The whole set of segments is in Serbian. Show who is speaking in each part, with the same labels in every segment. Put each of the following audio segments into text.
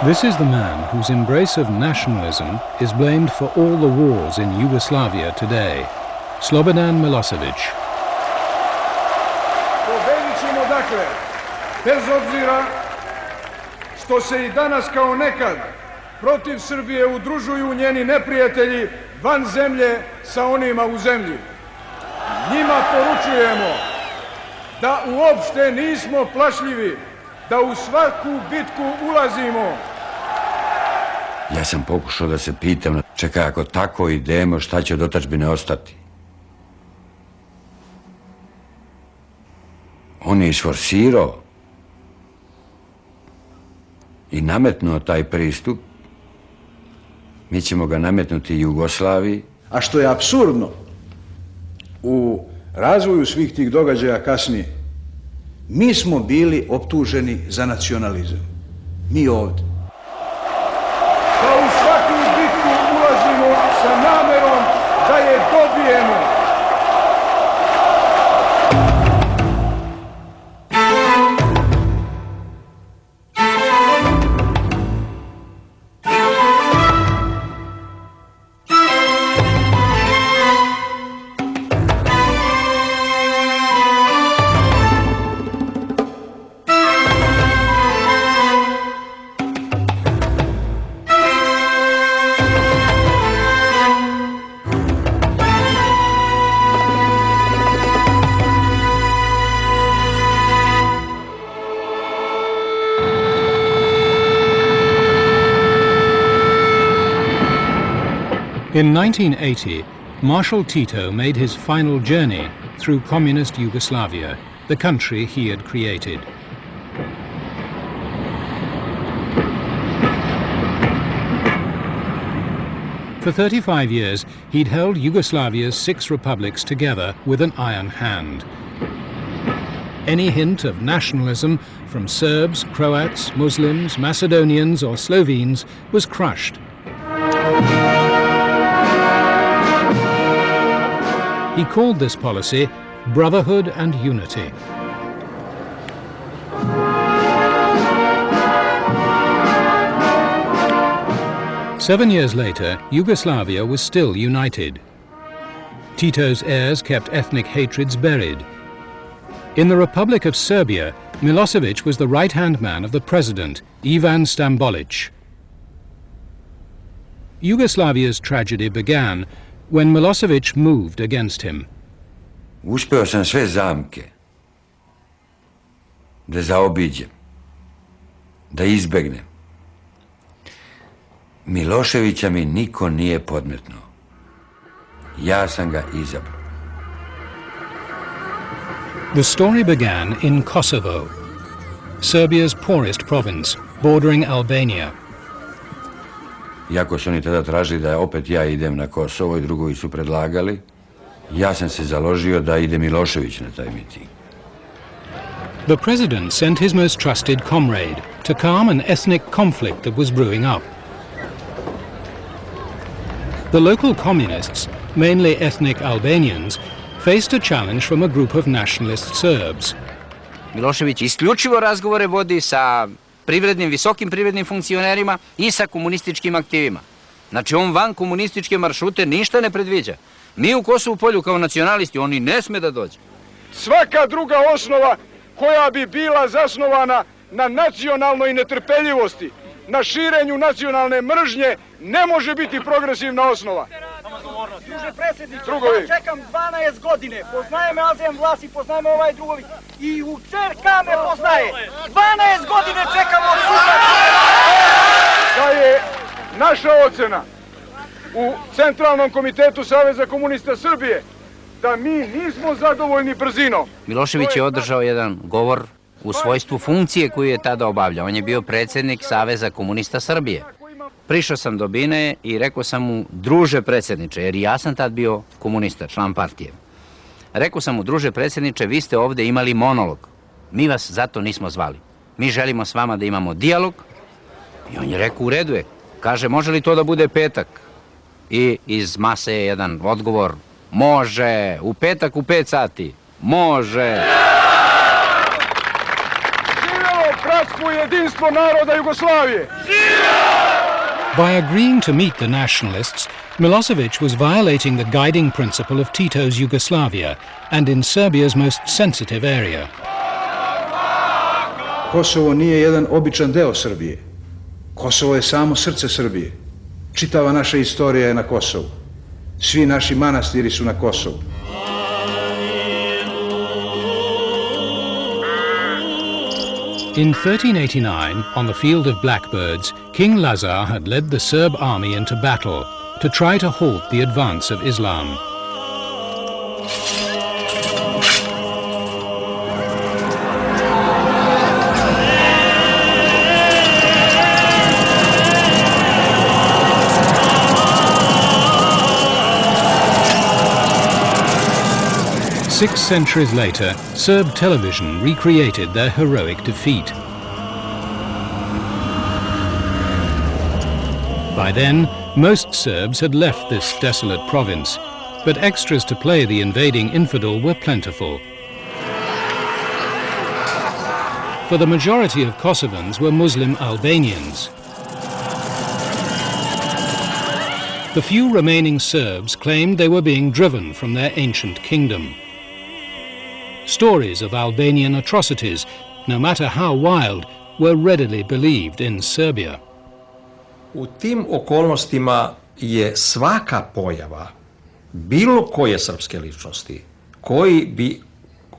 Speaker 1: This is the man whose embrace of nationalism is blamed for all the wars in Yugoslavia today, Slobodan Milosevic.
Speaker 2: Pobedit ćemo dakle, bez obzira što se i danas kao nekad protiv Srbije udružuju njeni neprijatelji van zemlje sa onima u zemlji. Njima poručujemo da uopšte nismo plašljivi, da u svaku bitku ulazimo.
Speaker 3: Ja sam pokušao da se pitam, čekaj, ako tako idemo, šta će od otadžbine ostati? On je isforsirao i nametnuo taj pristup. Mi ćemo ga nametnuti Jugoslaviji.
Speaker 2: A što je apsurdno, u razvoju svih tih događaja kasnije, mi smo bili optuženi za nacionalizam. Mi ovdje. Da u svaku bitku ulazimo sa namerom da je dobijemo.
Speaker 1: In 1980, Marshal Tito made his final journey through communist Yugoslavia, the country he had created. For 35 years, he'd held Yugoslavia's 6 republics together with an iron hand. Any hint of nationalism from Serbs, Croats, Muslims, Macedonians or Slovenes was crushed. He called this policy brotherhood and unity. Seven years later, Yugoslavia was still united. Tito's heirs kept ethnic hatreds buried. In the Republic of Serbia, Milosevic was the right-hand man of the president, Ivan Stambolic. Yugoslavia's tragedy began when Milosevic moved against him.
Speaker 3: Uspeo sam sve zamke da zaobiđem, da izbegnem. Miloševića mi niko nije podmetnuo. Ja sam ga izabrao.
Speaker 1: The story began in Kosovo, Serbia's poorest province, bordering Albania.
Speaker 3: Iako su oni tada tražili da opet ja idem na Kosovo i drugovi su predlagali, ja sam se založio da ide Milošević na taj miting.
Speaker 1: The president sent his most trusted comrade to calm an ethnic conflict that was brewing up. The local communists, mainly ethnic Albanians, faced a challenge from a group of nationalist Serbs.
Speaker 4: Milošević isključivo razgovore vodi sa visokim privrednim funkcionerima i sa komunističkim aktivima. Znači on van komunističke maršrute ništa ne predviđa. Mi u Kosovu Polju kao nacionalisti, oni ne sme da dođe.
Speaker 2: Svaka druga osnova koja bi bila zasnovana na nacionalnoj netrpeljivosti, na širenju nacionalne mržnje, ne može biti progresivna osnova.
Speaker 5: Druže predsjedniče, ja čekam 12 godine, poznaje me Azem Vlasi, poznaje me ovaj drugovi i u CRK me poznaje. 12 godine čekam od sutra.
Speaker 2: Da je naša ocena u Centralnom komitetu Saveza komunista Srbije da mi nismo zadovoljni brzinom.
Speaker 4: Milošević je održao jedan govor u svojstvu funkcije koju je tada obavljao. On je bio predsjednik Saveza komunista Srbije. Prišao sam do Bine i rekao sam mu, druže predsjedniče, jer ja sam tad bio komunista, član partije. Rekao sam mu, druže predsjedniče, vi ste ovdje imali monolog. Mi vas zato nismo zvali. Mi želimo s vama da imamo dijalog. I on je rekao, u redu je. Kaže, može li to da bude petak? I iz mase je jedan odgovor, može, u petak u 5 sati. Može.
Speaker 2: Živjelo bratstvo Evropu i jedinstvo naroda Jugoslavije.
Speaker 1: By agreeing to meet the nationalists, Milosevic was violating the guiding principle of Tito's Yugoslavia and in Serbia's most sensitive area.
Speaker 6: Kosovo nije jedan običan deo Srbije. Kosovo je samo srce Srbije. Čitava naša istorija je na Kosovu. Svi naši manastiri su na Kosovu.
Speaker 1: In 1389, on the field of Blackbirds, King Lazar had led the Serb army into battle to try to halt the advance of Islam. Six centuries later, Serb television recreated their heroic defeat. By then, most Serbs had left this desolate province, but extras to play the invading infidel were plentiful. For the majority of Kosovans were Muslim Albanians. The few remaining Serbs claimed they were being driven from their ancient kingdom. Stories of Albanian atrocities, no matter how wild, were readily believed in Serbia.
Speaker 7: U tim okolnostima je svaka pojava bilo koje srpske ličnosti koji bi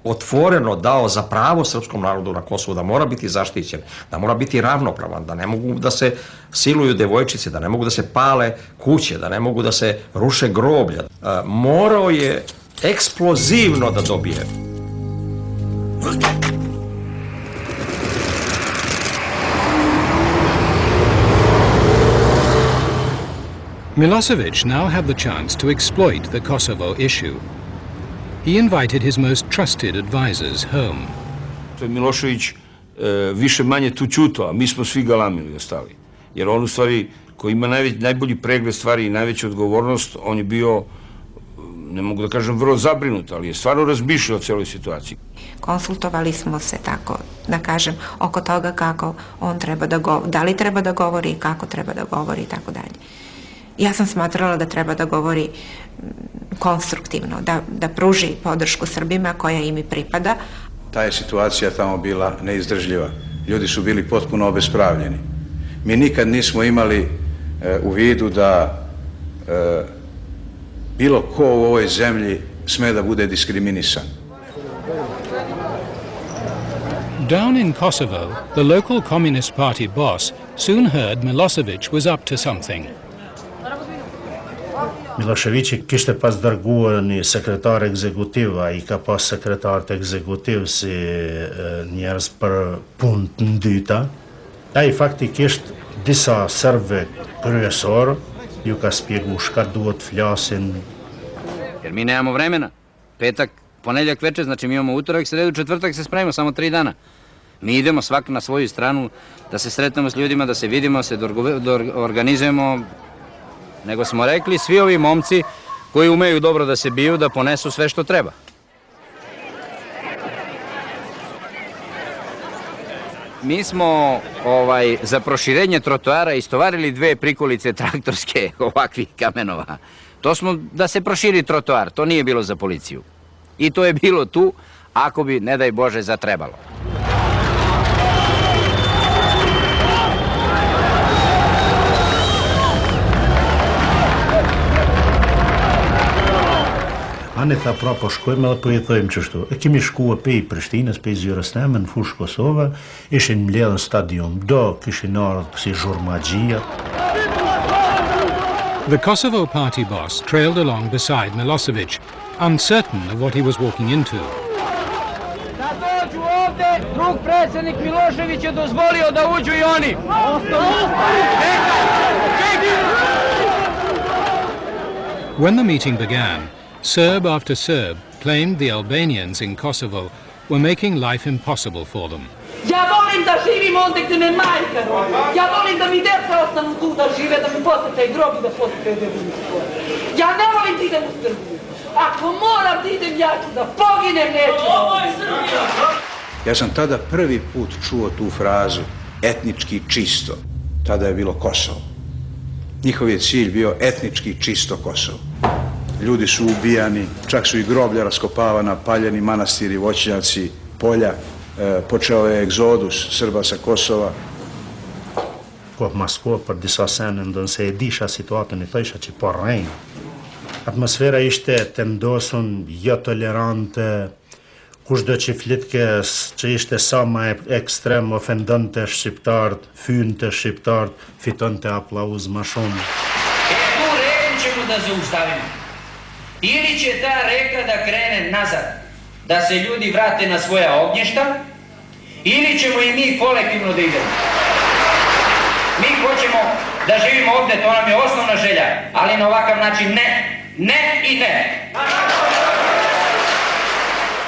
Speaker 7: otvoreno dao za pravo srpskom narodu na Kosovu da mora biti zaštićen, da mora biti ravnopravan, da ne mogu da se siluju devojčice, da ne mogu da se pale kuće, da ne mogu da se ruše groblja. Morao je eksplozivno da dobije.
Speaker 1: Milosevic now had the chance to exploit the Kosovo issue. He invited his most trusted advisors home.
Speaker 8: Milošević više manje tu ćutao, a mi smo svi galamili ostali. Jer on u stvari, koji ima najbolji pregled stvari i najveću odgovornost, on je bio, ne mogu da kažem vrlo zabrinut, ali je stvarno razmišljao o celoj situaciji.
Speaker 9: Konsultovali smo se, tako da kažem, oko toga kako on treba da govori, da li treba da govori i kako treba da govori i tako dalje. Ja sam smatrala da treba da govori konstruktivno, da pruži podršku Srbima koja im i pripada.
Speaker 6: Ta je situacija tamo bila neizdržljiva. Ljudi su bili potpuno obespravljeni. Mi nikad nismo imali u vidu da bilo ko u ovoj zemlji sme da bude diskriminisan.
Speaker 1: Down in Kosovo, the local Communist Party boss soon heard Milosevic was up to something.
Speaker 10: Milošević kishte pas dërguar një sekretar ekzekutiv, ai ka pas sekretarët ekzekutiv si njerëz për punë të dyta. Ai faktikisht disa serbëve kryesor ju ka spjegu shka duhet flasin.
Speaker 4: Jer mi nemamo vremena. Petak, ponedjeljak večer, znači mi imamo utorak, sredu, četvrtak se spremimo, samo 3 dana. Mi idemo svak na svoju stranu, da se sretnemo s ljudima, da se vidimo, da se organizujemo. Nego smo rekli, svi ovi momci koji umeju dobro da se biju, da ponesu sve što treba. Mi smo za proširenje trotoara istovarili 2 prikolice traktorske ovakvih kamenova. To smo da se proširi trotoar, to nije bilo za policiju. I to je bilo tu, ako bi, ne daj Bože, zatrebalo.
Speaker 10: Aneta pra po shkojmë edhe po i thojmë qështu. E kemi shkua pej Prishtinës, pej Zyrësnem, në fushë Kosovë, ishin mbledhën stadium do, kishin ardhë si zhurmagjia.
Speaker 1: The Kosovo party boss trailed along beside Milosevic, uncertain of what he was walking into.
Speaker 5: Da dođu ovde, drug predsjednik Milošević je dozvolio da uđu i oni.
Speaker 1: When the meeting began, Serb after Serb claimed the Albanians in Kosovo were making life impossible for them.
Speaker 11: Ja volim da živim ondje gdje me majka rodi. Ja volim da mi djeca ostanu tu da žive, da mi posete grob i da posete devinicko. Ja ne volim da idem u Srbiju. Ako moram da idem, ja ću da poginem, neću. Ovo je Srbija!
Speaker 6: Ja sam tada prvi put čuo tu frazu, etnički čisto. Tada je bilo Kosovo. Njihov je cilj bio etnički čisto Kosovo. Ljudi su ubijani, čak su i groblja raskopavana, paljeni manastiri, voćnjaci, polja. Počeo je egzodus Srba sa Kosova.
Speaker 10: Kohë Moskva për disa sene ndonë se e disha situatën i thësha që po rrejnë. Atmosfera ishte të ndosën, jo tolerante, kushdo që flitkes që ishte sa ma ekstrem, ofendon të shqiptarët, fynë të shqiptarët, fiton të aplauz ma shumë.
Speaker 12: Tu reku ćemo da zaustavimo. Ili će ta reka da krene nazad, da se ljudi vrate na svoja ognjišta, ili ćemo i mi kolektivno da idemo. Mi hoćemo da živimo ovde, to nam je osnovna želja, ali na ovakav način ne, ne i ne.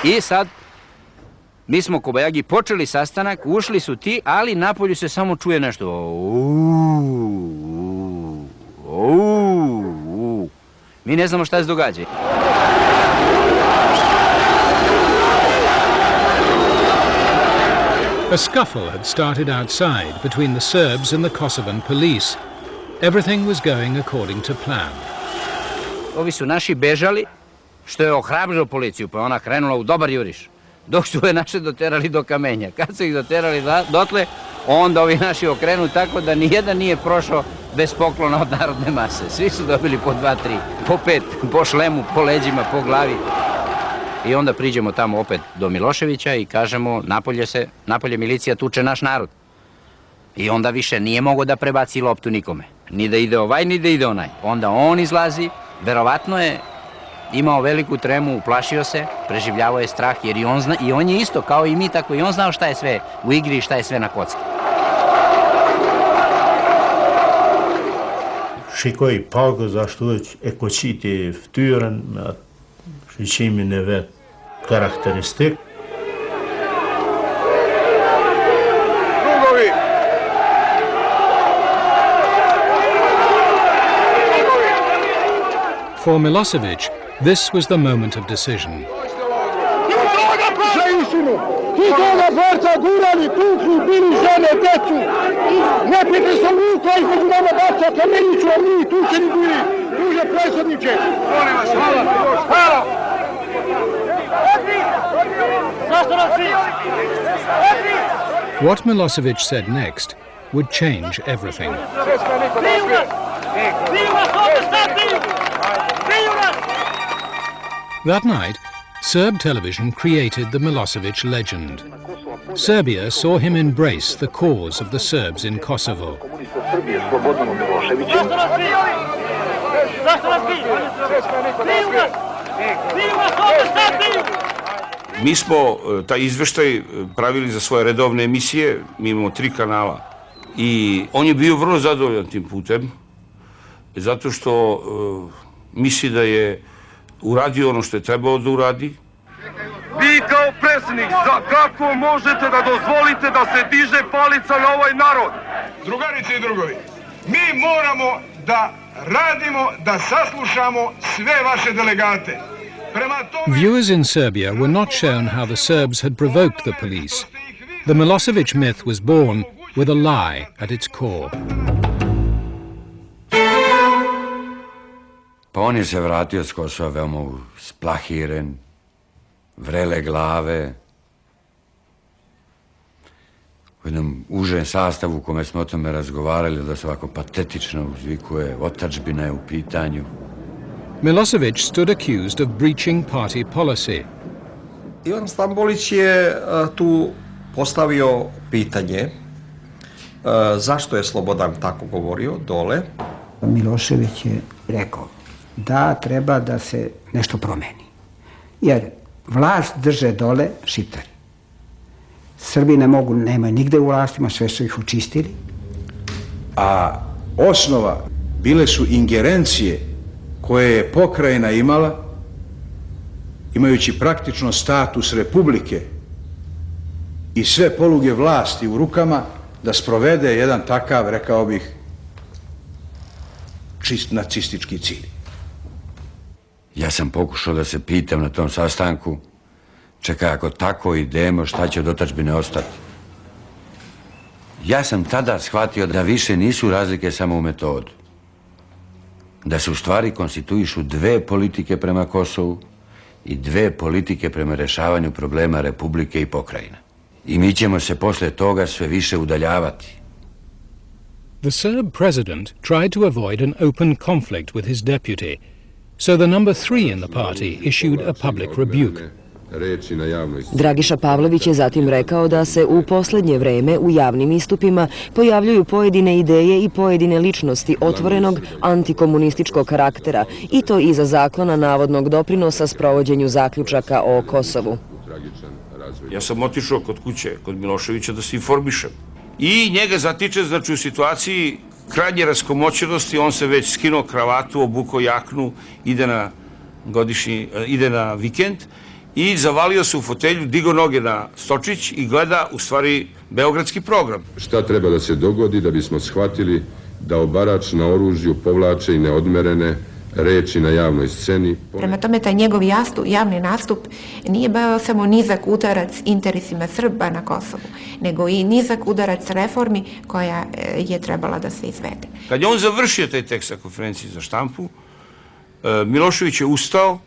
Speaker 4: I sad, mi smo kobajagi počeli sastanak, ušli su ti, ali napolju se samo čuje nešto. Mi ne znamo šta se događa.
Speaker 1: A scuffle had started outside between the Serbs and the Kosovan police. Everything was going according to plan.
Speaker 4: Ovi su naši bežali, što je ohrabrilo policiju, pa ona krenula u dobar juriš. Dok su ove naše doterali do kamenja. Kad su ih doterali dotle, onda ovi naši okrenu tako da nijedan nije prošao bez poklona od narodne mase. Svi su dobili po 2, 3, po 5, po šlemu, po leđima, po glavi. I onda priđemo tamo opet do Miloševića i kažemo napolje milicija tuče naš narod. I onda više nije mogo da prebaci loptu nikome. Ni da ide ovaj, ni da ide onaj. Onda on izlazi, verovatno je imao veliku tremu, uplašio se, preživljavao je strah, jer i on je isto kao i mi, tako i on znao šta je sve u igri i šta je sve na kocki.
Speaker 10: Shikoj pagës ashtu e koqiti ftyrën me shiqimin e vet karakteristik.
Speaker 1: For Milosevic, this was the moment of decision.
Speaker 2: Ti toga borca gurali, tukli, bili žene, decu. Neprijatelj sam vuka i među nama baca kamenicu, a mi tučeni bili. Druže predsjedniče. Molim vas, hvala.
Speaker 1: What Milosevic said next would change everything. That night, Serb television created the Milosevic legend. Serbia saw him embrace the cause of the Serbs in Kosovo.
Speaker 8: Mi smo taj izveštaj pravili za svoje redovne emisije, mi imamo 3 kanala. I on je bio vrlo zadovoljan tim putem, zato što misli da je uradio ono što je trebao da uradi.
Speaker 2: Vi kao predsjednik, kako možete da dozvolite da se diže palica na ovaj narod? Drugarice i drugovi, mi moramo da radimo, da saslušamo sve vaše delegate.
Speaker 1: Viewers in Serbia were not shown how the Serbs had provoked the police. The Milosevic myth was born with a lie at its core.
Speaker 3: Pa on je se vratio s Kosova veoma splahiren, vrele glave, u jednom užem sastavu u kome smo o tome razgovarali, da se ovako patetično uzvikuje, otadžbina je u pitanju.
Speaker 1: Milosevic stood accused of breaching party policy.
Speaker 7: Ivan Stambolić je tu postavio pitanje zašto je Slobodan tako govorio dole.
Speaker 13: Milošević je rekao da treba da se nešto promeni. Jer vlast drže dole Šiptari. Srbi nemaju nigde u vlastima, sve su ih očistili.
Speaker 6: A osnova bile su ingerencije koje je pokrajina imala, imajući praktično status republike i sve poluge vlasti u rukama, da sprovede jedan takav, rekao bih, čist nacistički cilj.
Speaker 3: Ja sam pokušao da se pitam na tom sastanku Čekaj, ako tako idemo, šta će od otadžbine ostati? Ja sam tada shvatio da više nisu razlike samo u metodu. Da se u stvari konstituišu dve politike prema Kosovu i dve politike prema rešavanju problema Republike i pokrajina. I mi ćemo se posle toga sve više udaljavati.
Speaker 1: The Serb president tried to avoid an open conflict with his deputy, so the number 3 in the party issued a public rebuke.
Speaker 14: Dragiša Pavlović je zatim rekao da se u posljednje vreme u javnim istupima pojavljuju pojedine ideje i pojedine ličnosti otvorenog antikomunističkog karaktera i to iza zaklona navodnog doprinosa sprovođenju zaključaka o Kosovu.
Speaker 8: Ja sam otišao kod kuće, kod Miloševića da se informišem. I njega zatiče, znači u situaciji krajnje raskomoćenosti, on se već skinuo kravatu, obukao jaknu, ide na vikend i zavalio se u fotelju, digao noge na stočić i gleda u stvari beogradski program.
Speaker 15: Šta treba da se dogodi da bismo shvatili da obarač na oružju povlače i neodmerene reči na javnoj sceni?
Speaker 9: Prema tome, taj njegov javni nastup nije bio samo nizak udarac interesima Srba na Kosovu, nego i nizak udarac reformi koja je trebala da se izvede.
Speaker 8: Kad je on završio taj tekst na konferenciji za štampu, Milošević je ustao,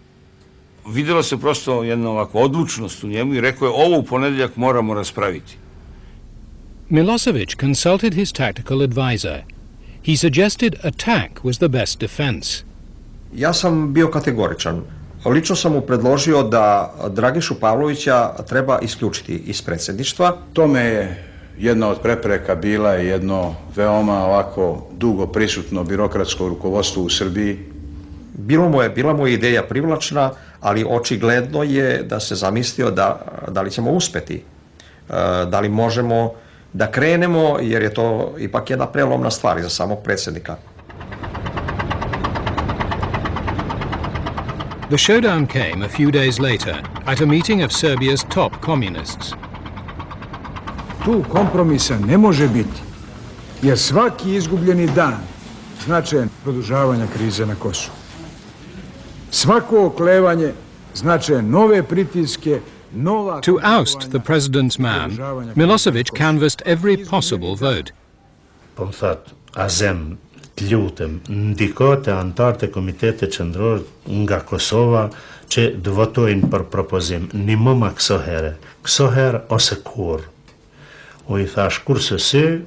Speaker 8: vidjela se prosto jedna ovakva odlučnost u njemu i rekao je ovo u ponedeljak moramo raspraviti.
Speaker 1: Milosevic consulted his tactical advisor. He suggested attack was the best defense.
Speaker 7: Ja sam bio kategoričan. Lično sam mu predložio da Dragišu Pavlovića treba isključiti iz predsjedništva.
Speaker 6: Tome je jedna od prepreka bila jedno veoma ovako dugo prisutno birokratsko rukovodstvo u Srbiji.
Speaker 7: Bila mu je ideja privlačna, ali očigledno je da se zamislio da li ćemo uspeti, da li možemo da krenemo, jer je to ipak jedna prelomna stvar za samog predsjednika.
Speaker 1: The showdown came a few days later at a meeting of Serbia's top communists.
Speaker 2: Tu kompromisa ne može biti, jer svaki izgubljeni dan značajan produžavanja krize na Kosovu. Svako oklevanje značajan nove pritiske, nova...
Speaker 1: To oust the president's man, Milosevic canvassed every possible vote.
Speaker 10: Pomthat, azem lutem, ndikote antartë komitete qendror nga Kosova që do votojnë për propozim një më ma këso herë ose kur. O I thash kurse si.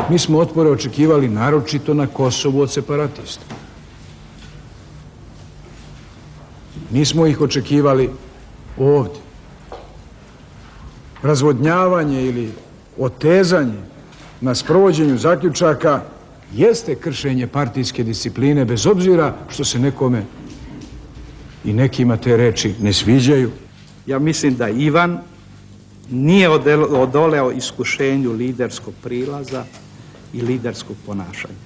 Speaker 2: Mi smo otpore očekivali naročito na Kosovu od separatista. Nismo ih očekivali ovdje. Razvodnjavanje ili otezanje na sprovođenju zaključaka jeste kršenje partijske discipline, bez obzira što se nekome i nekima te reči ne sviđaju.
Speaker 16: Ja mislim da Ivan nije odoleo iskušenju liderskog prilaza i liderskog ponašanja.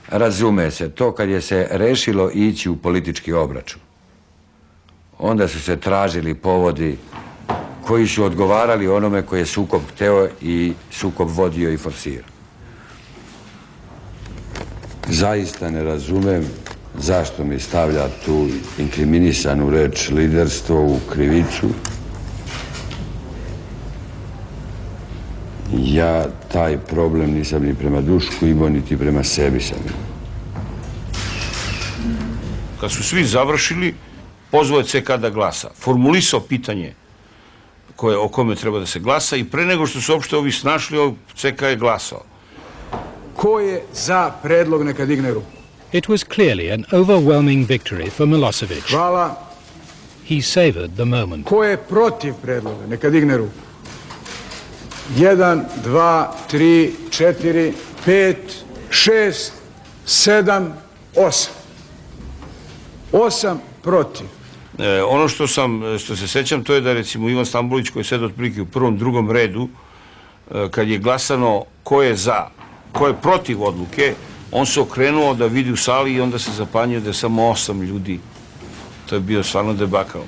Speaker 3: Razume se, to kad je se rešilo ići u politički obračun. Onda su se tražili povodi koji su odgovarali onome koji je sukob hteo i sukob vodio i forsirao. Zaista ne razumem zašto mi stavlja tu inkriminisanu reč liderstvo u krivicu. Ja taj problem nisam ni prema Dušku imao, niti prema sebi sam imao.
Speaker 8: Kad su svi završili, pozvao je CK da glasa. Formulisao pitanje o kome treba da se glasa i pre nego što su uopšte ovi snašli, CK je glasao.
Speaker 2: Ko je za predlog neka digne ruku?
Speaker 1: It was clearly an overwhelming victory for Milosevic.
Speaker 2: Hvala.
Speaker 1: He savored the moment.
Speaker 2: Ko je protiv predloga neka digne ruku? 1, 2, 3, 4, 5, 6, 7, 8. 8 protiv.
Speaker 8: Ono što se sećam, to je da recimo Ivan Stambolić, koji je sedao otprilike u prvom, drugom redu, kad je glasano ko je za, ko je protiv odluke, on se okrenuo da vidi u sali i onda se zapanjio da je samo 8 ljudi. To je bio stvarno debakao.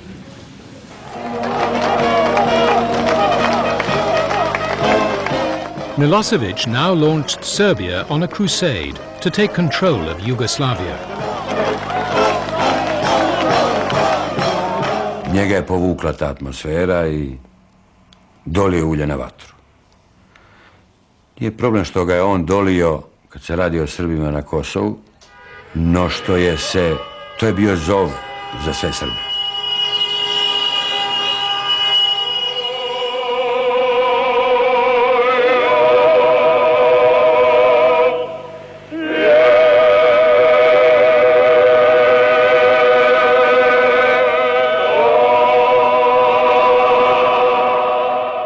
Speaker 1: Milosevic now launched Serbia on a crusade to take control of Yugoslavia.
Speaker 3: Njega je povukla ta atmosfera i dolio ulje na vatru. Nije problem što ga je on dolio kad se radi o Srbima na Kosovu, no što to je bio zov za sve Srbe.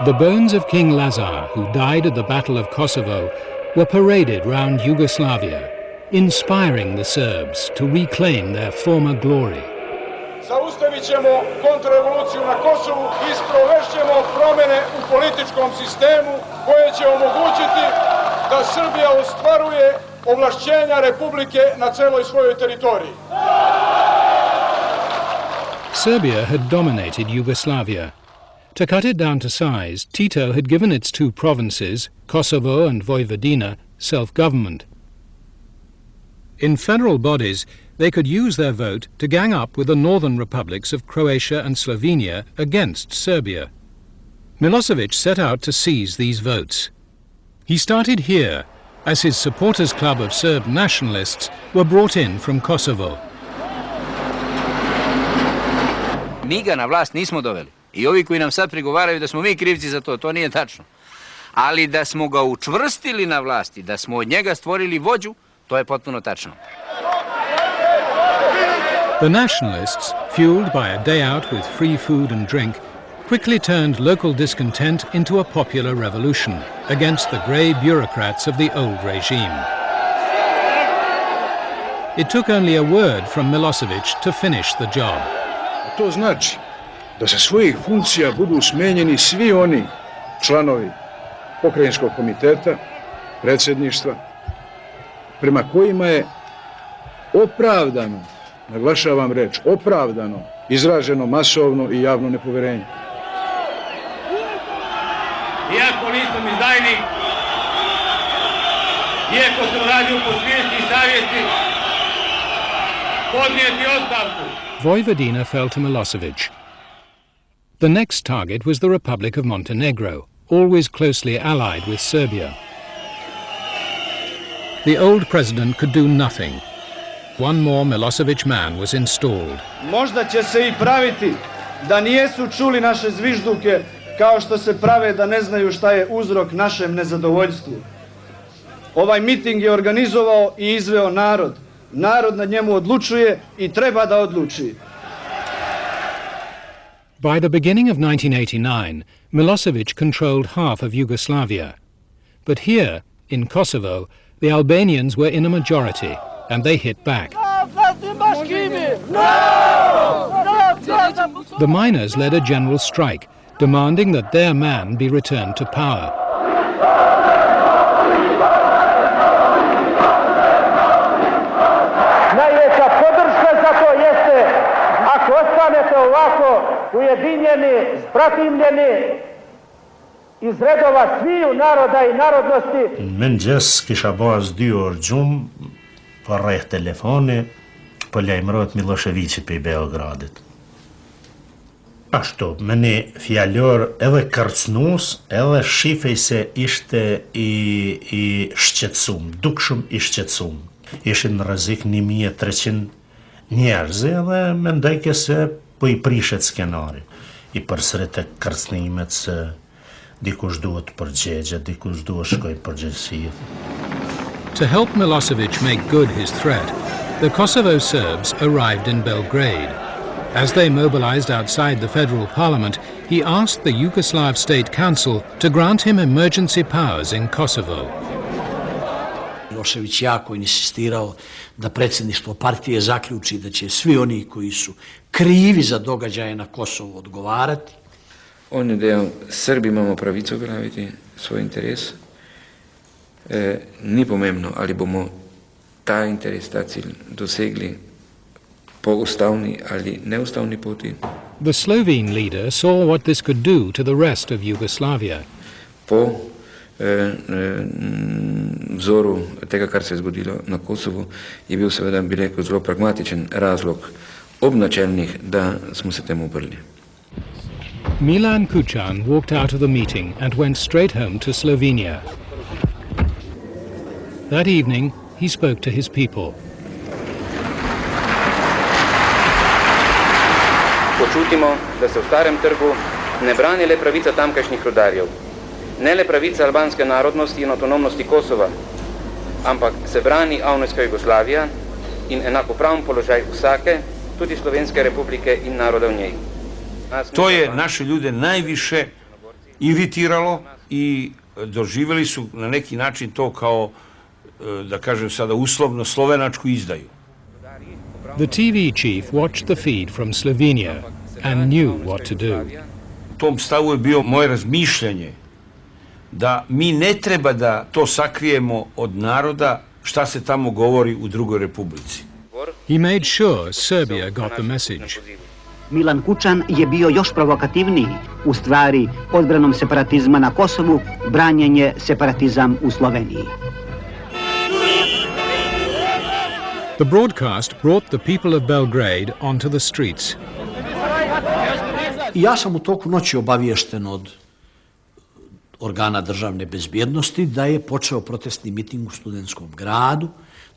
Speaker 1: The bones of King Lazar, who died at the Battle of Kosovo, were paraded round Yugoslavia, inspiring the Serbs to reclaim their former glory.
Speaker 2: Zaustavit ćemo kontrarevoluciju na Kosovu i sprovešćemo promjene u političkom sistemu koje će omogućiti da Srbija ostvaruje ovlašćenja Republike na celoj svojoj teritoriji.
Speaker 1: Serbia had dominated Yugoslavia. To cut it down to size, Tito had given its two provinces, Kosovo and Vojvodina, self-government. In federal bodies, they could use their vote to gang up with the northern republics of Croatia and Slovenia against Serbia. Milosevic set out to seize these votes. He started here, as his supporters' club of Serb nationalists were brought in from Kosovo.
Speaker 4: Mi ga na vlast nismo doveli. I ovi koji nam sad prigovaraju da smo mi krivci za to, to nije tačno. Ali da smo ga učvrstili na vlasti, da smo od njega stvorili vođu, to je potpuno tačno.
Speaker 1: The nationalists, fueled by a day out with free food and drink, quickly turned local discontent into a popular revolution against the grey bureaucrats of the old regime. It took only a word from Milosevic to finish the job.
Speaker 2: To znači da sa svojih funkcija budu smenjeni svi oni članovi pokrajinskog komiteta, predsjedništva, prema kojima je opravdano, naglašavam reč, opravdano izraženo masovno i javno nepoverenje.
Speaker 17: Iako nisam izdajnik, iako sam radio po svijesti i savjesti, podnijeti ostavku.
Speaker 1: Vojvodina fell to Milosevic. The next target was the Republic of Montenegro, always closely allied with Serbia. The old president could do nothing. One more Milosevic man was installed.
Speaker 5: Možda će se i praviti da nijesu čuli naše zvižduke kao što se prave da ne znaju šta je uzrok našem nezadovoljstvu. Ovaj miting je organizovao i izveo narod. Narod na njemu odlučuje i treba da odluči.
Speaker 1: By the beginning of 1989, Milosevic controlled half of Yugoslavia. But here, in Kosovo, the Albanians were in a majority, and they hit back. The miners led a general strike, demanding that their man be returned to power.
Speaker 5: Najveća podrška za to jeste ako ostanete ovako ujedinjeni, protivljeni iz redova sviju naroda i narodnosti.
Speaker 10: Mëngjes kisha baz 2 orë gjumë për rreth telefoni për lajmërohet Miloševiqi për Beogradit. Ashtu, me një fjallor edhe kërcnus, edhe shifej se ishte i shqetsum, dukshëm i shqetsum. Ishin në rrezik 1300 njerëzi edhe mendojke se po i prishet skenari. I përsërit e kërcnimet se dikush duhet përgjegje, dikush duhet shkoj përgjegjësi.
Speaker 1: To help Milosevic make good his threat, the Kosovo Serbs arrived in Belgrade. As they mobilized outside the federal parliament, he asked the Yugoslav State Council to grant him emergency powers in Kosovo.
Speaker 18: Milošević jako insistirao da predsjedništvo partije zaključi da će svi oni koji su krivi za događaje na Kosovu odgovarati.
Speaker 19: On je dejal, Srbi imamo pravico braniti svoj interes. Ni pomembno, ali bomo ta interes, ta cilj dosegli po ustavni ali neustavni poti.
Speaker 1: The Slovene leader saw what this could do to the rest of Yugoslavia.
Speaker 19: Po vzoru tega, kar se je zgodilo na Kosovu, je bil seveda, bi rekel, zelo pragmatičen razlog obnačelnih, da smo se temu uprli.
Speaker 1: Milan Kučan walked out of the meeting and went straight home to Slovenia. That evening, he spoke to his people.
Speaker 20: Počutimo, da se v Starem trgu ne brani le pravica tamkajšnjih rudarjev, ne le pravica albanske narodnosti in avtonomnosti Kosova, ampak se brani avnojska Jugoslavija in enakopraven položaj vsake, tudi Slovenske republike in naroda v njej.
Speaker 8: To je naše ljude najviše iritiralo i doživjeli su na neki način to kao, da kažem sada uslovno, slovenačku izdaju.
Speaker 1: The TV chief watched the feed from Slovenia and knew what to do.
Speaker 8: U tom stavu je bio moje razmišljanje da mi ne treba da to sakrijemo od naroda šta se tamo govori u drugoj republici.
Speaker 1: He made sure Serbia got the message.
Speaker 21: Milan Kučan je bio još provokativniji, u stvari odbranom separatizma na Kosovu, branjenje separatizam u Sloveniji.
Speaker 1: The broadcast brought the people of Belgrade onto the streets.
Speaker 18: Ja sam u toku noći obaviješten od organa državne bezbjednosti da je počeo protestni miting u Studentskom gradu,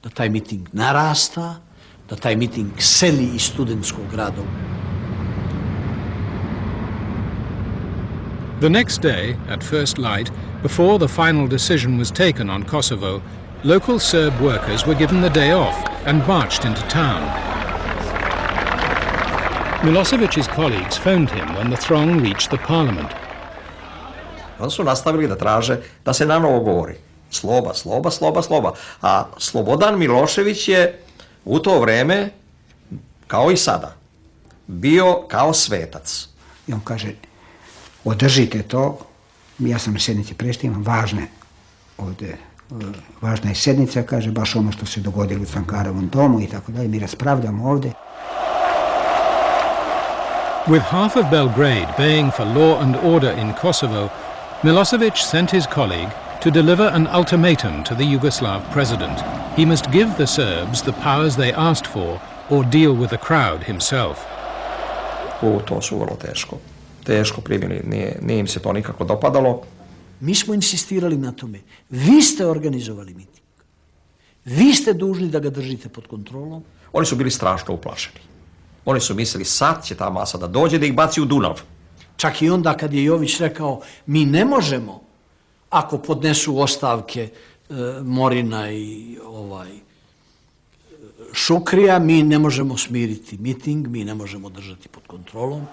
Speaker 18: da taj miting narasta, da taj miting seli iz Studentskog grada.
Speaker 1: The next day, at first light, before the final decision was taken on Kosovo, local Serb workers were given the day off and marched into town. Milosevic's colleagues phoned him when the throng reached the parliament.
Speaker 7: Onda su nastavili da traže da se nanovo govori. Sloba, sloba, sloba, sloba. A Slobodan Milošević je u to vreme, kao i sada, bio kao svetac.
Speaker 13: I on kaže, održite to, ja sam na sjednici prešli, imam važna je sjednica, kaže, baš ono što se dogodilo u Cankarovom domu i tako dalje, mi raspravljamo ovdje.
Speaker 1: With half of Belgrade baying for law and order in Kosovo, Milosevic sent his colleague to deliver an ultimatum to the Yugoslav president. He must give the Serbs the powers they asked for or deal with the crowd himself.
Speaker 7: To su vrlo teško primili, nije im se to nikako dopadalo.
Speaker 18: Mi smo insistirali na tome. Vi ste organizovali miting. Vi ste dužni da ga držite pod kontrolom.
Speaker 7: Oni su bili strašno uplašeni. Oni su mislili sad će ta masa da dođe da ih baci u Dunav.
Speaker 18: Čak i onda kad je Jović rekao mi ne možemo ako podnesu ostavke Morina i Šukrija, mi ne možemo smiriti miting, mi ne možemo držati pod kontrolom.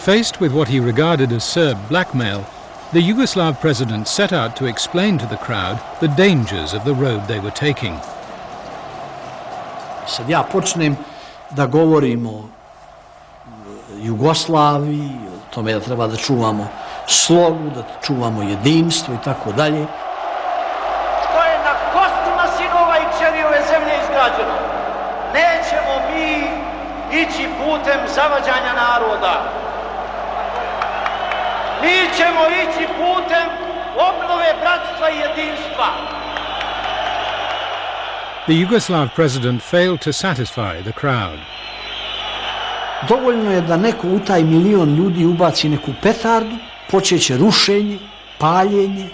Speaker 1: Faced with what he regarded as Serb blackmail, the Yugoslav president set out to explain to the crowd the dangers of the road they were taking.
Speaker 18: Sad ja počnem da govorim o Jugoslaviji, o tome da treba da čuvamo slogu, da čuvamo jedinstvo i tako dalje.
Speaker 22: Što je na kostima sinova i kćeri ove zemlje izgrađeno, nećemo mi ići putem zavađanja naroda. Mi ćemo ići putem obnove bratstva i jedinstva.
Speaker 1: The Yugoslav president failed to satisfy the crowd.
Speaker 18: Dovoljno je da neko u taj milion ljudi ubaci neku petardu, počeće rušenje, paljenje.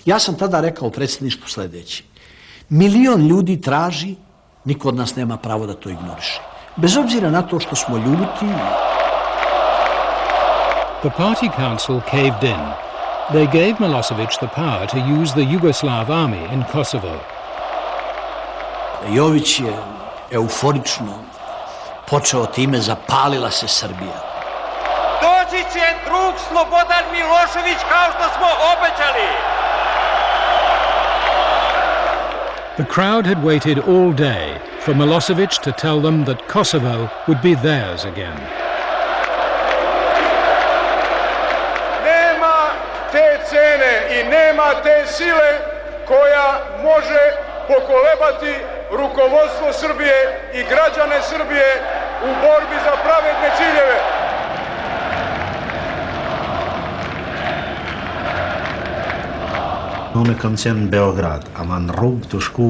Speaker 18: Ja sam tada rekao predsjedništvu sljedeće. Milion ljudi traži, niko od nas nema pravo da to ignoriše. Bez obzira na to što smo ljuti.
Speaker 1: The party council caved in. They gave Milosevic the power to use the Yugoslav army in Kosovo.
Speaker 18: Jović je euforično počeo time, zapalila se Srbija.
Speaker 22: Doći će drug Slobodan Milošević kao što smo obećali.
Speaker 1: The crowd had waited all day for Milosevic to tell them that Kosovo would be theirs again.
Speaker 2: Nema te cene i nema te sile koja može pokolebati rukovodstvo Srbije i građane Srbije u borbi za pravedne ciljeve.
Speaker 10: Unë kam qenë në Beograd, ama në rrugë të shku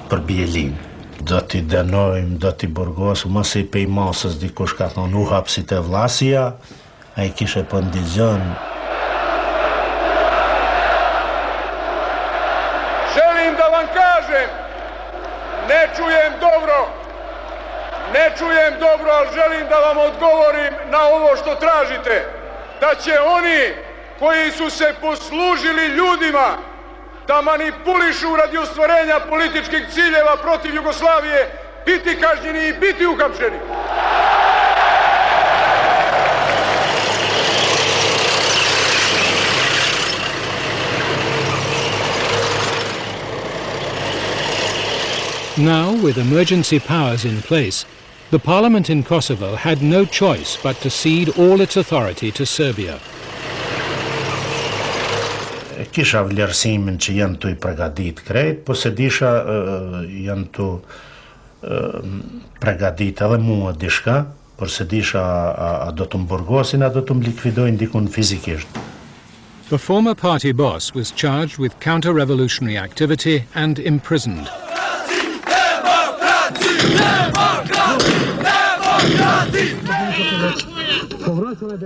Speaker 10: për Bjelin. do t'i denojmë, do t'i burgosu, mos i pej masës dikush ka thonë u hapsit e Vlasia, a i kishe për ndigjon.
Speaker 2: Želim da vam kažem, ne čujem dobro, ali želim da vam odgovorim na ovo što tražite, da će oni koji su se poslužili ljudima da manipulišu radi ostvarenja političkih ciljeva protiv Jugoslavije biti kažnjeni i biti uhapšeni.
Speaker 1: Now, with emergency powers in place, the parliament in Kosovo had no choice but to cede all its authority to Serbia.
Speaker 10: Kisha vlerësimin që janë të i pregadit krejt, po se disha janë të pregadit edhe mua dishka, por se disha a do të më burgosin, a do të më likvidojnë dikun fizikisht.
Speaker 1: The former party boss was charged with counter-revolutionary activity and imprisoned.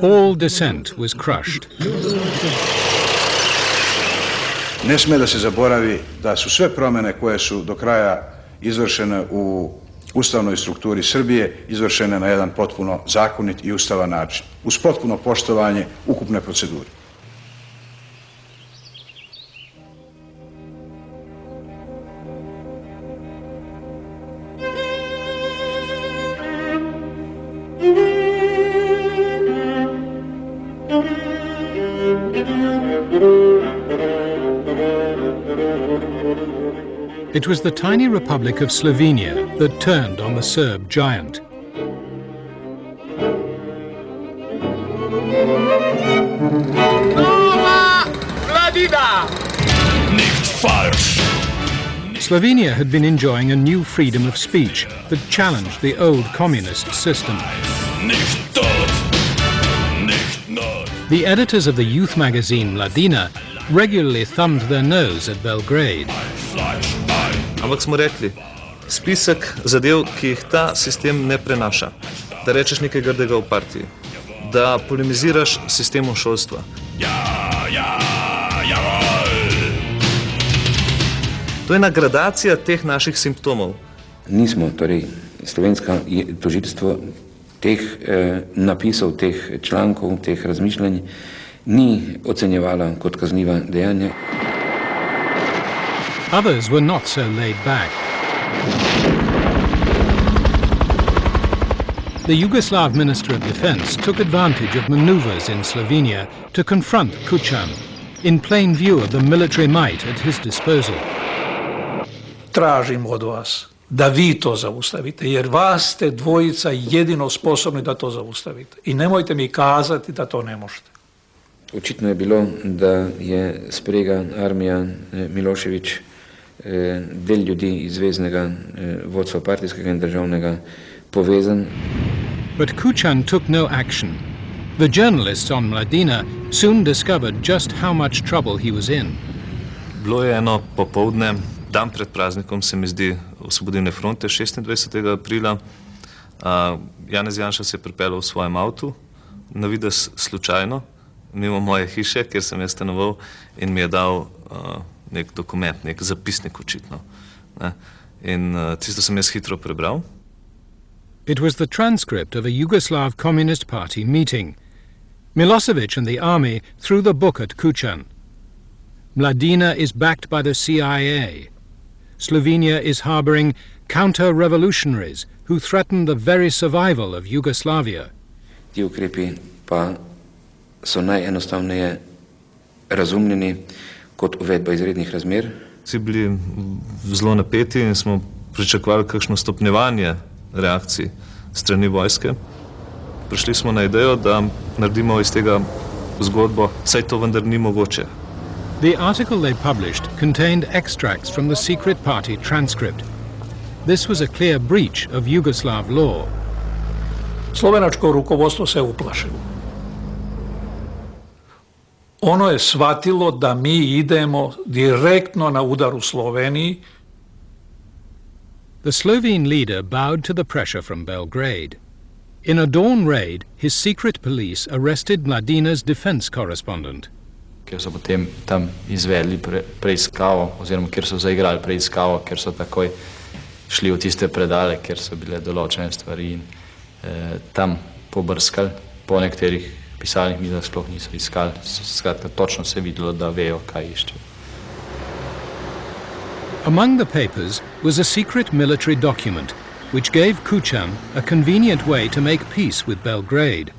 Speaker 1: All dissent was crushed.
Speaker 6: Ne sme da se zaboravi da su sve promjene koje su do kraja izvršene u ustavnoj strukturi Srbije izvršene na jedan potpuno zakonit i ustavan način, uz potpuno poštovanje ukupne procedure.
Speaker 1: It was the tiny republic of Slovenia that turned on the Serb giant.
Speaker 17: Nova Mladina!
Speaker 1: Slovenia had been enjoying a new freedom of speech that challenged the old communist system. The editors of the youth magazine Mladina regularly thumbed their nose at Belgrade.
Speaker 11: Ampak smo rekli, spisek zadev, ki jih ta sistem ne prenaša, da rečeš nekaj grdega v partiji, da polemiziraš s sistemom šolstva. To je nagradacija teh naših simptomov.
Speaker 19: Nismo, torej slovenska tožilstvo teh napisov, teh člankov, teh razmišljanj ni ocenjevala kot kazniva dejanja.
Speaker 1: Others were not so laid back. The Yugoslav Minister of Defense took advantage of maneuvers in Slovenia to confront Kučan, in plain view of the military might at his disposal.
Speaker 16: Tražim od vas da vi to zaustavite, jer vas ste dvojica jedino sposobni da to zaustavite. I nemojte mi kazati da to ne možete.
Speaker 19: Očitno je bilo, da je sprega armija Milošević del ljudi iz zveznega vodstva partijskega in državnega povezan.
Speaker 1: But Kučan took no action. The journalists on Mladina soon discovered just how much trouble he was in.
Speaker 11: Bilo je eno popoldne, dan pred praznikom se mi zdi Osvobodilne fronte, 26. aprila. Janez Janša se je pripeljal v svojem avtu, na videz slučajno, mimo moje hiše, kjer sem jaz stanoval, in mi je dal nek dokument, nek zapisnik očitno. In tisto sem jaz hitro prebral.
Speaker 1: It was the transcript of a Yugoslav Communist Party meeting. Milosevic and the army threw the book at Kučan. Mladina is backed by the CIA. Slovenia is harboring counter-revolutionaries who threaten the very survival of Yugoslavia.
Speaker 19: Ti ukrepi pa so najenostavneje razumljeni kot uvedba izrednih razmer.
Speaker 11: Vsi bili zelo napeti in smo pričakovali kakšno stopnjevanje reakcij strani vojske. Prišli smo na idejo, da naredimo iz tega zgodbo, saj to vendar ni mogoče.
Speaker 1: The article they published contained extracts from the secret party transcript. This was a clear breach of Yugoslav law.
Speaker 16: Slovenačko rukovodstvo se uplašilo. Ono je shvatilo da mi idemo direktno na udar u Sloveniji.
Speaker 1: the Slovene leader bowed to the pressure from Belgrade. In a dawn raid, his secret police arrested Mladina's defense correspondent.
Speaker 12: Ker so potem tam izvedli preiskavo, oziroma ker so zaigrali preiskavo, ker so takoj šli v tiste predale, ker so bile določene stvari in tam pobrskali, po nekaterih pisalnih mizah sploh niso iskali, skratka točno se je videlo, da vejo, kaj iščejo.
Speaker 1: Among the papers was a secret military document which gave Kučan a convenient way to make peace with Belgrade.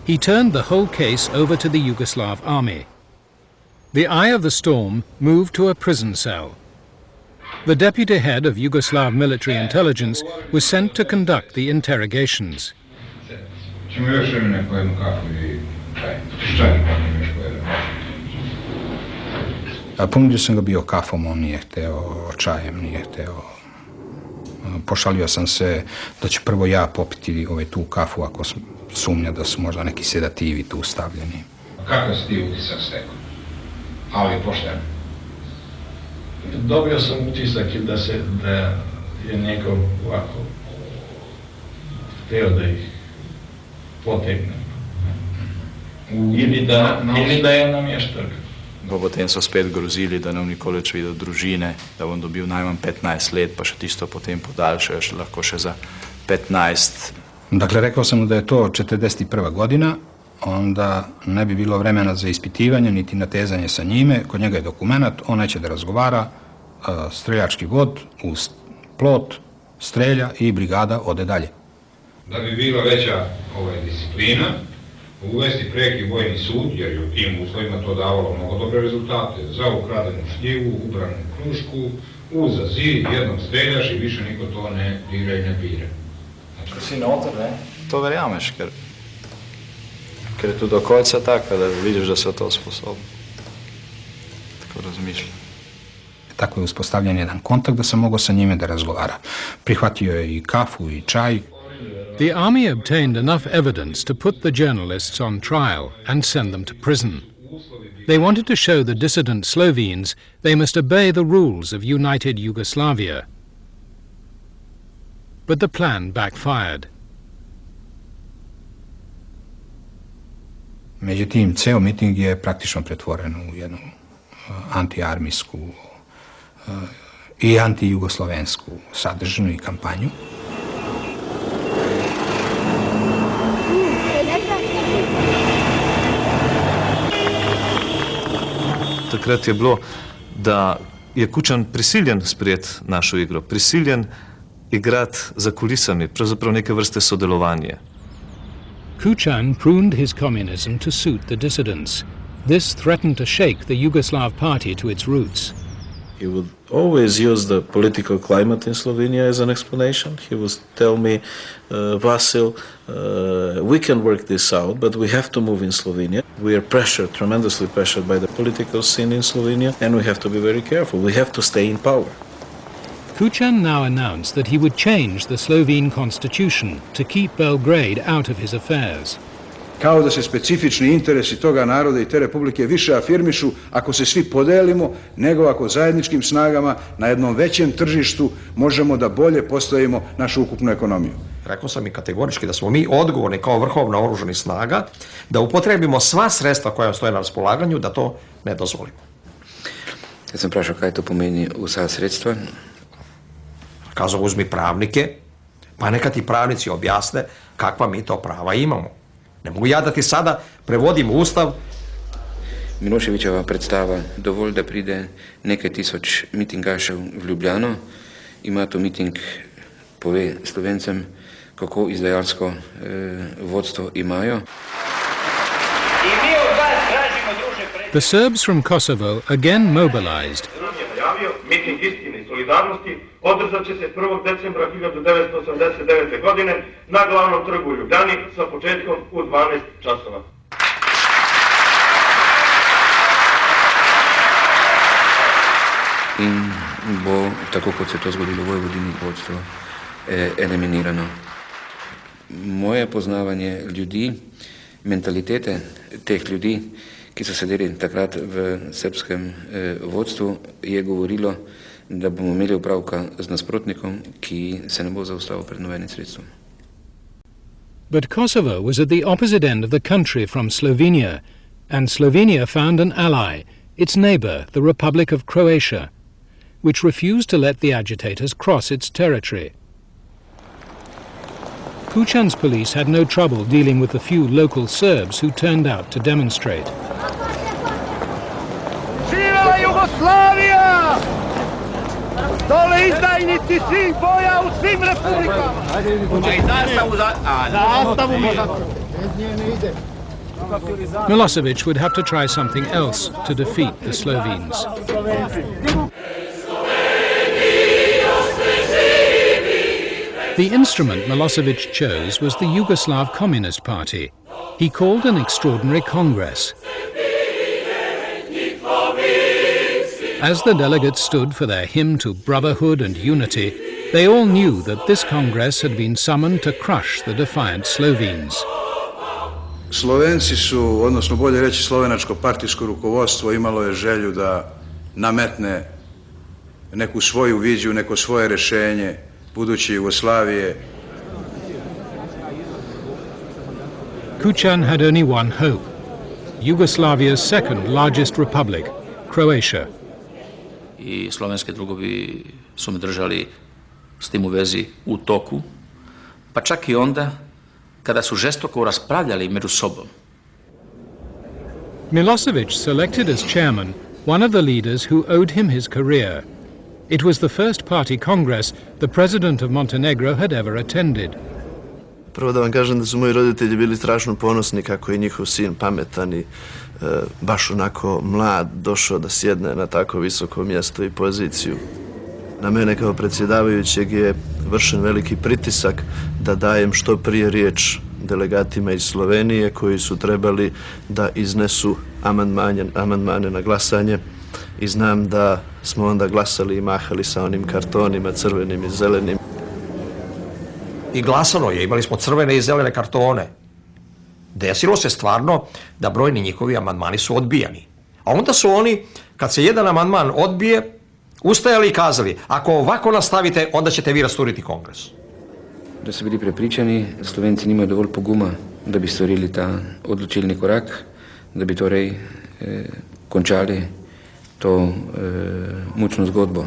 Speaker 1: He turned the whole case over to the Yugoslav army. The eye of the storm moved to a prison cell. The deputy head of Yugoslav military intelligence was sent to conduct the interrogations.
Speaker 6: Ponudio sam ga bio kafom, on nije hteo, čajem nije hteo. Pošalio sam se da ću prvo ja popiti tu kafu ako sumnja da su možda neki sedativi tu stavljeni.
Speaker 14: Kakav si ti utisak stekao? Ali pošteno.
Speaker 23: Dobio sam utisak da je neko ovako hteo da ih potegne. Ili da je namještak.
Speaker 12: Potem so spet grozili, da nam nikoli več videl družine, da bom dobil najmanj 15 let, pa še tisto potem podaljšajo, lahko še za 15.
Speaker 6: Dakle, rekao sam mu da je to 41. godina, onda ne bi bilo vremena za ispitivanje, niti natezanje sa njime, kod njega je dokumenat, on neće da razgovara, streljački vod, uz plot, strelja i brigada ode dalje.
Speaker 14: Da bi bila veća disciplina, uvesti preki vojni sud, jer je u tim uslovima to davalo mnogo dobre rezultate, za ukradenu šljivu, ubranu krušku, uza zid, jednom streljaš i više niko to ne dira i ne pire.
Speaker 12: Znači, si notor, ne? To verjameš, ker je to do konca tako, da vidiš da se to sposobno. Tako razmišljam.
Speaker 6: Tako je uspostavljen jedan kontakt da sam mogao sa njime da razgovara. Prihvatio je i kafu i čaj.
Speaker 1: The army obtained enough evidence to put the journalists on trial and send them to prison. They wanted to show the dissident Slovenes they must obey the rules of united Yugoslavia. But the plan backfired.
Speaker 6: Međutim, ceo miting je praktično pretvoren u jednu antiarmijsku i antijugoslovensku sadržinu i kampanju.
Speaker 11: Takrat je bilo, da je Kučan prisiljen sprejeti našo igro, prisiljen igrati za kulisami, pravzaprav neke vrste sodelovanje.
Speaker 1: Kučan pruned his communism to suit the dissidents. This threatened to shake the Yugoslav party to its roots.
Speaker 24: He would always use the political climate in Slovenia as an explanation. He would tell me, Vasil, we can work this out, but we have to move in Slovenia. We are pressured, tremendously pressured by the political scene in Slovenia, and we have to be very careful. We have to stay in power.
Speaker 1: Kučan now announced that he would change the Slovene constitution to keep Belgrade out of his affairs.
Speaker 2: Kao da se specifični interesi toga naroda i te republike više afirmišu ako se svi podelimo, nego ako zajedničkim snagama na jednom većem tržištu možemo da bolje postavimo našu ukupnu ekonomiju.
Speaker 7: Rekao sam i kategorički da smo mi odgovorni kao vrhovna oružanih snaga da upotrebimo sva sredstva koja stoje na raspolaganju da to ne dozvolimo.
Speaker 19: Ja sam prašao kaj to pomeni vsa sredstva.
Speaker 7: Kazao uzmi pravnike, pa neka ti pravnici objasne kakva mi to prava imamo. Ne mogu ja da ti sada prevodim ustav.
Speaker 19: Miloševićeva predstava dovolj da pride nekaj tisoč mitingašev v Ljubljano, ima to miting, pove Slovencem, kako izdajalsko vodstvo imajo.
Speaker 1: The Serbs from Kosovo again mobilized.
Speaker 25: Miting istine i solidarnosti održat će se 1. decembra 1989. godine na glavnom trgu u Ljubljani sa početkom u 12 časova.
Speaker 19: In bo, tako kot se to zgodilo v Vojvodini, vodstvo eliminirano. Moje poznavanje ljudi, mentalitete teh ljudi, ki so sedeli takrat v srpskem vodstvu, je govorilo, da bomo imeli opravka z nasprotnikom, ki se ne bo zaustavil pred nobenim sredstvom.
Speaker 1: But Kosovo was at the opposite end of the country from Slovenia, and Slovenia found an ally, its neighbour, the Republic of Croatia, which refused to let the agitators cross its territory. Kučan's police had no trouble dealing with the few local Serbs who turned out to demonstrate.
Speaker 17: Živela Jugoslavija! Dole izdajnici svih boja u svim republikama!
Speaker 1: Milosevic would have to try something else to defeat the Slovenes. The instrument Milosevic chose was the Yugoslav Communist Party. He called an extraordinary congress. As the delegates stood for their hymn to brotherhood and unity, they all knew that this congress had been summoned to crush the defiant Slovenes.
Speaker 6: Slovenci su, odnosno bolje reći slovenačko partijsko rukovodstvo, imalo je želju da nametne neku svoju viziju, neko svoje rešenje buduće Jugoslavije.
Speaker 1: Kučan had only one hope: Yugoslavia's second largest republic, Croatia.
Speaker 3: I slovenski drugovi su me držali s tim u vezi u toku, pa čak i onda kada su žestoko raspravljali među sobom.
Speaker 1: Milosevic selected as chairman one of the leaders who owed him his career. It was the first party congress the president of Montenegro had ever attended.
Speaker 4: Prvo da vam kažem da su moji roditelji bili strašno ponosni kako je njihov sin pametan i baš onako mlad došao da sjedne na tako visoko mjesto i poziciju. Na mene kao predsjedavajućeg je vršen veliki pritisak da dajem što prije riječ delegatima iz Slovenije koji su trebali da iznesu amandmane na glasanje i znam da smo onda glasali i mahali sa onim kartonima crvenim i zelenim.
Speaker 7: I glasano je, imali smo crvene i zelene kartone. Desilo se stvarno da brojni njihovi amandmani su odbijani. A onda su oni, kad se jedan amandman odbije, ustajali i kazali: ako ovako nastavite, onda ćete vi rasturiti kongres.
Speaker 19: Da su bili prepričani, Slovenci nimaju dovolj poguma da bi storili ta odločilni korak, da bi torej končali to mučno zgodbo.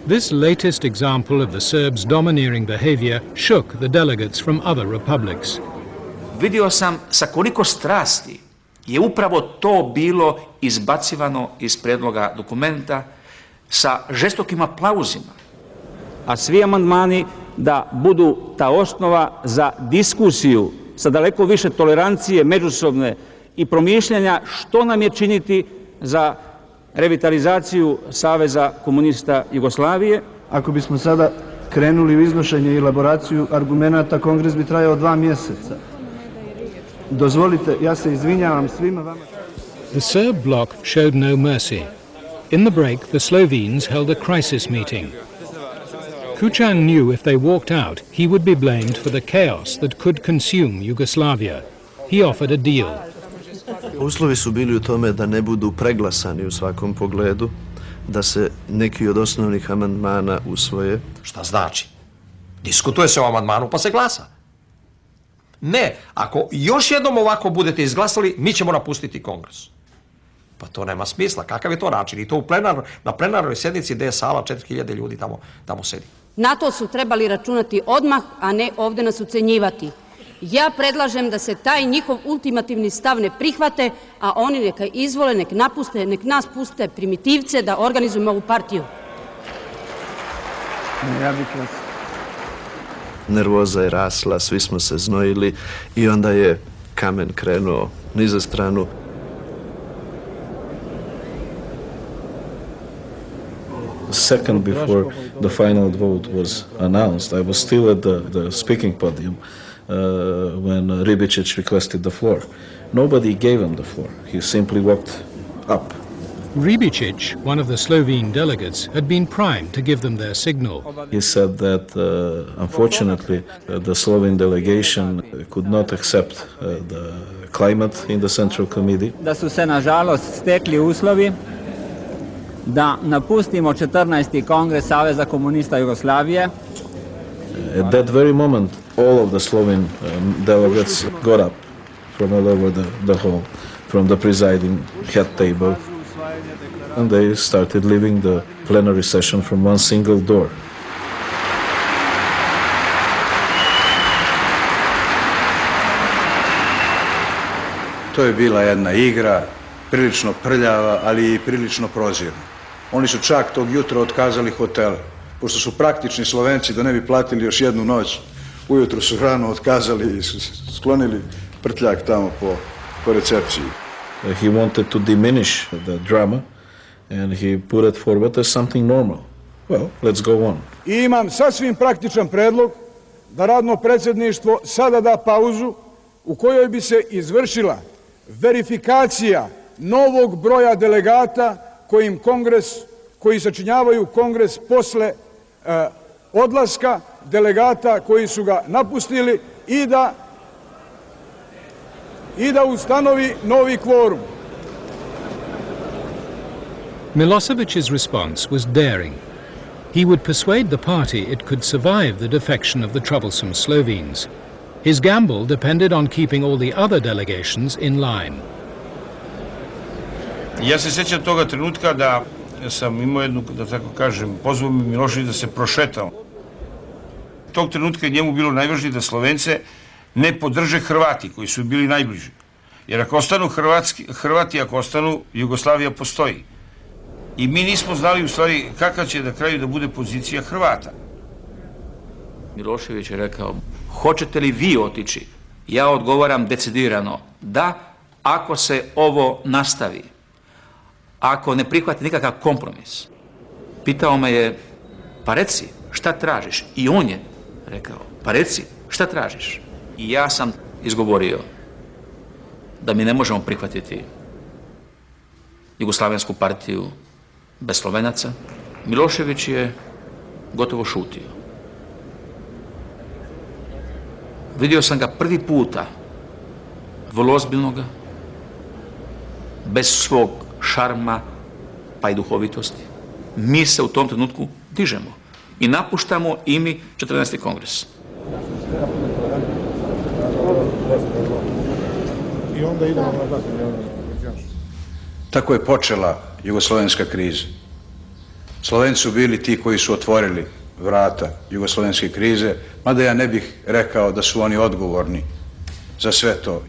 Speaker 1: This latest example of the Serbs' domineering behavior shook the delegates from other republics.
Speaker 3: Vidio sam sa koliko strasti je upravo to bilo izbacivano iz predloga dokumenta sa žestokim aplauzima.
Speaker 5: A svi amandmani da budu ta osnova za diskusiju sa daleko više tolerancije međusobne i promišljanja što nam je činiti za revitalizaciju Saveza komunista Jugoslavije.
Speaker 9: Ako bismo sada krenuli u iznošenje i elaboraciju argumenata, kongres bi trajao 2 mjeseca. Dozvolite, ja se izvinjavam svima vama.
Speaker 1: The Serb bloc showed no mercy. In the break, the Slovenes held a crisis meeting. Kučan knew if they walked out, he would be blamed for the chaos that could consume Yugoslavia. He offered a deal.
Speaker 4: Uslovi su bili u tome da ne budu preglasani u svakom pogledu, da se neki od osnovnih amandmana usvoje.
Speaker 7: Šta znači? Diskutuje se o amandmanu pa se glasa. Ne, ako još jednom ovako budete izglasali, mi ćemo napustiti kongres. Pa to nema smisla. Kakav je to način? I to na plenarnoj sjednici gde je sala 4000 ljudi tamo sedi.
Speaker 15: Na to su trebali računati odmah, a ne ovde nas ucenjivati. Ja predlažem da se taj njihov ultimativni stav ne prihvate, a oni neka izvole, nek napuste, nek nas puste primitivce da organizujemo ovu partiju.
Speaker 9: Ja bih vas...
Speaker 4: Nervoza je rasla, svi smo se znojili i onda je kamen krenuo niza stranu.
Speaker 24: Second before the final vote was announced, I was still at the speaking podium when Ribicic requested the floor. Nobody gave him the floor. He simply walked up.
Speaker 1: Ribicic, one of the Slovene delegates, had been primed to give them their signal.
Speaker 24: He said that, unfortunately, the Slovene delegation could not accept the climate in the Central Committee.
Speaker 5: Da su se, nažalost, stekli uslovi da napustimo 14. Kongres Saveza komunista Jugoslavije.
Speaker 24: At that very moment, all of the Slovene delegates got up from all over the hall, from the presiding head table, and they started leaving the plenary session from one single door.
Speaker 6: To je bila jedna igra, prilično prljava, ali i prilično prozirna. Oni su čak tog jutra otkazali hotele. Pošto su praktični Slovenci da ne bi platili još jednu noć, ujutro su rano otkazali i sklonili prtljak tamo po recepciji.
Speaker 24: He wanted to diminish the drama and he put it forward as something normal. Well, let's go on.
Speaker 2: I imam sasvim praktičan predlog da radno predsjedništvo sada da pauzu u kojoj bi se izvršila verifikacija novog broja delegata koji sačinjavaju kongres posle odlaska delegata koji su ga napustili i da ustanovi novi kvorum.
Speaker 1: Milosevic's response was daring. He would persuade the party it could survive the defection of the troublesome Slovenes. His gamble depended on keeping all the other delegations in line.
Speaker 8: Ja se sjećam toga trenutka da sam imao jednu, da tako kažem, pozvao mi Milošević da se prošetao. Tog trenutka je njemu bilo najvažnije da Slovence ne podrže Hrvati koji su bili najbliži. Jer ako ostanu Hrvati, ako ostanu, Jugoslavija postoji. I mi nismo znali u stvari kakva će na kraju da bude pozicija Hrvata.
Speaker 3: Milošević je rekao, hoćete li vi otići? Ja odgovaram decidirano, da, ako se ovo nastavi, ako ne prihvati nikakav kompromis. Pitao me je, pa reci, šta tražiš? I on je rekao, pa reci, šta tražiš? I ja sam izgovorio da mi ne možemo prihvatiti Jugoslavensku partiju bez Slovenaca. Milošević je gotovo šutio. Vidio sam ga prvi puta, vrlo ozbiljnoga, bez svog šarma pa i duhovitosti. Mi se u tom trenutku dižemo i napuštamo i mi 14. kongres.
Speaker 6: Tako je počela jugoslovenska kriza. Slovenci su bili ti koji su otvorili vrata jugoslovenske krize, mada ja ne bih rekao da su oni odgovorni za sve to.